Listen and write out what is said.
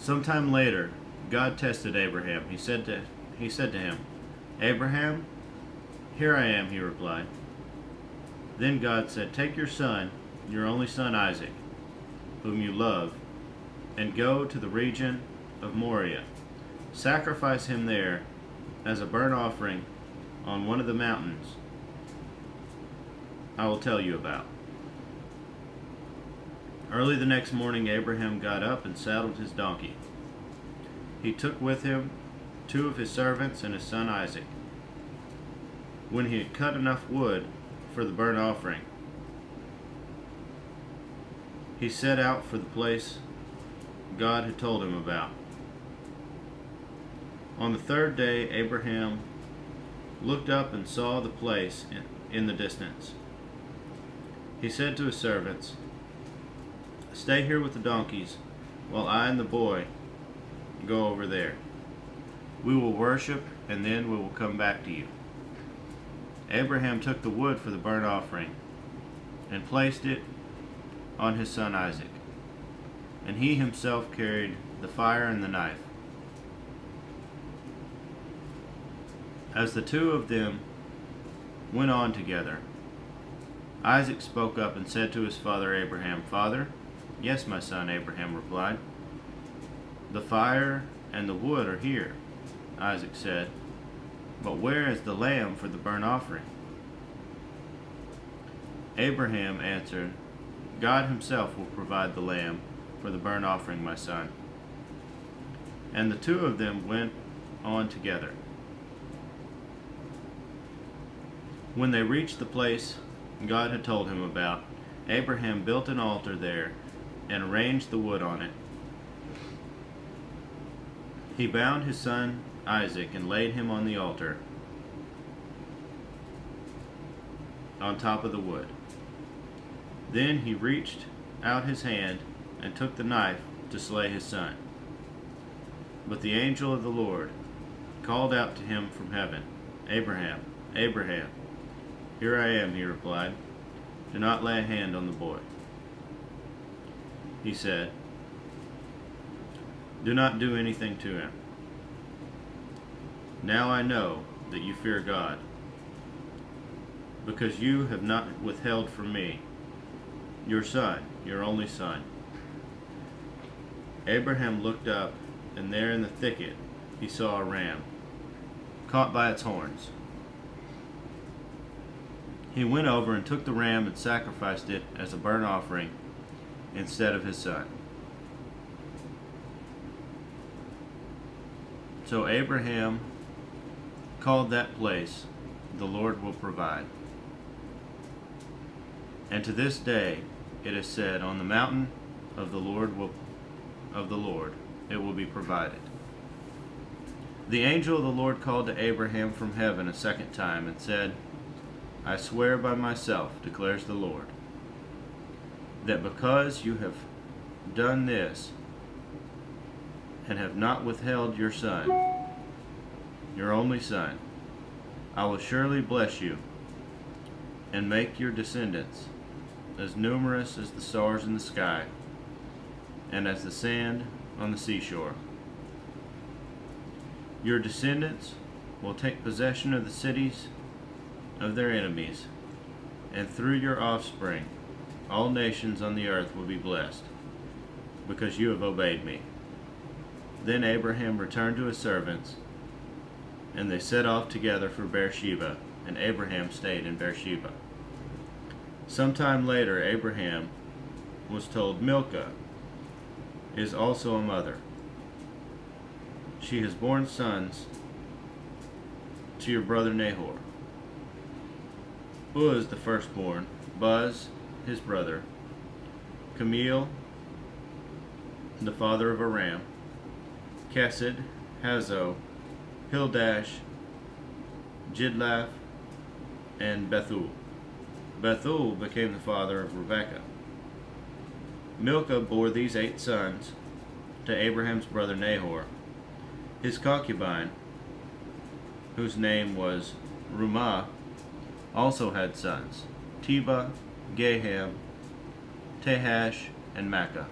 Sometime later, God tested Abraham. He said to him, "Abraham, here I am," he replied. Then God said, "Take your son, your only son Isaac, whom you love, and go to the region of Moriah. Sacrifice him there as a burnt offering on one of the mountains I will tell you about." Early the next morning, Abraham got up and saddled his donkey. He took with him 2 of his servants and his son Isaac. When he had cut enough wood for the burnt offering, he set out for the place God had told him about. On the 3rd day, Abraham looked up and saw the place in the distance. He said to his servants, "Stay here with the donkeys, while I and the boy go over there. We will worship, and then we will come back to you." Abraham took the wood for the burnt offering and placed it on his son Isaac, and he himself carried the fire and the knife. As the 2 of them went on together, Isaac spoke up and said to his father Abraham, "Father?" "Yes, my son," Abraham replied. "The fire and the wood are here," Isaac said, "but where is the lamb for the burnt offering?" Abraham answered, "God himself will provide the lamb for the burnt offering, my son." And the 2 of them went on together. When they reached the place God had told him about, Abraham built an altar there and arranged the wood on it. He bound his son Isaac and laid him on the altar on top of the wood. Then he reached out his hand and took the knife to slay his son. But the angel of the Lord called out to him from heaven, "Abraham, Abraham." "Here I am," he replied. "Do not lay a hand on the boy." He said, "Do not do anything to him. Now I know that you fear God, because you have not withheld from me your son, your only son." Abraham looked up, and there in the thicket he saw a ram, caught by its horns. He went over and took the ram and sacrificed it as a burnt offering instead of his son. So Abraham called that place, "The Lord will provide." And to this day it is said, "On the mountain of the Lord it will be provided." The angel of the Lord called to Abraham from heaven a second time and said, "I swear by myself, declares the Lord, that because you have done this and have not withheld your son, your only son, I will surely bless you and make your descendants as numerous as the stars in the sky and as the sand on the seashore. Your descendants will take possession of the cities of their enemies, and through your offspring all nations on the earth will be blessed, because you have obeyed me." Then Abraham returned to his servants, and they set off together for Beersheba, and Abraham stayed in Beersheba. Sometime later, Abraham was told, "Milcah is also a mother. She has borne sons to your brother Nahor. Uz the firstborn, Buz his brother, Camil the father of Aram, Kesed, Hazo, Pildash, Jidlaph, and Bethuel. Bethuel became the father of Rebekah. Milcah bore these 8 sons to Abraham's brother Nahor. His concubine, whose name was Rumah, also had sons, Tebah, Gaham, Tahash, and Makkah.